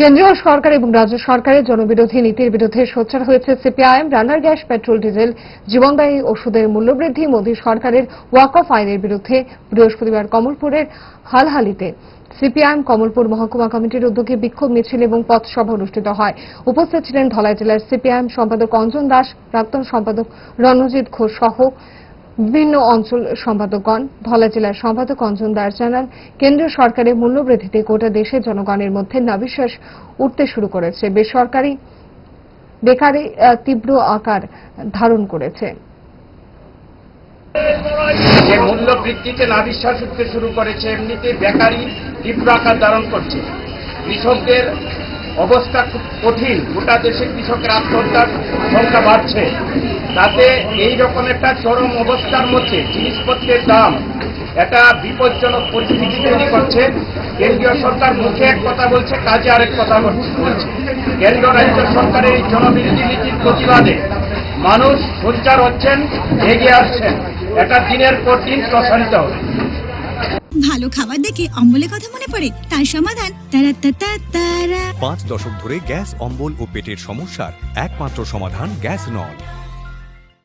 কেন্দ্রীয় সরকার এবং রাজ্য সরকারের জনবিরোধী নীতির বিরুদ্ধে সোচ্চার হয়েছে সিপিআইএম। রান্নার গ্যাস, পেট্রোল, ডিজেল, জীবনদায়ী ওষুধের মূল্যবৃদ্ধি, মোদী সরকারের ওয়াকফ আইনের বিরুদ্ধে বৃহস্পতিবার কমলপুরের হালহালিতে সিপিআইএম কমলপুর মহকুমা কমিটির উদ্যোগে বিক্ষোভ মিছিল এবং পথসভা অনুষ্ঠিত হয়। উপস্থিত ছিলেন ধলাই জেলার সিপিআইএম সম্পাদক অঞ্জন দাস, প্রাক্তন সম্পাদক রণজিৎ ঘোষ সহ বিভিন্ন অঞ্চল সম্পাদকগণ। ধলাই জেলার সম্পাদক অঞ্জন দাস জানান, কেন্দ্রীয় সরকারের মূল্যবৃদ্ধিতে গোটা দেশের জনগণের মধ্যে নাবিশ্বাস উঠতে শুরু করেছে। বেকারি তীব্র আকার ধারণ করেছে। যে মূল্য বৃদ্ধিতে নাবিশ্বাস উঠতে শুরু করেছে, এমনিতে বেকারি তীব্র আকার ধারণ করছে। কৃষকদের অবস্থা খুব কঠিন, গোটা দেশে কৃষকের আত্মহত্যার সংখ্যা বাড়ছে। তাতে এই রকম একটা চরম অবস্থার মধ্যে জিনিসপত্রের দাম একটা বিপজ্জনক পরিস্থিতি তৈরি করছে। কেন্দ্রীয় সরকার মুখে এক কথা বলছে, কাজে আরেক কথা বলছে। কেন্দ্র রাজ্য সরকারের এই জনবিরোধী নীতির প্রতিবাদে মানুষ সোচ্চার হচ্ছেন, এগিয়ে আসছেন। এটা দিনের পর দিন প্রসারিত হবে। ভালো খাবার দেখে অম্বলের কথা মনে পড়ে, তার সমাধান 5 দশক ধরে গ্যাস, অম্বল ও পেটের সমস্যার একমাত্র সমাধান গ্যাস নল।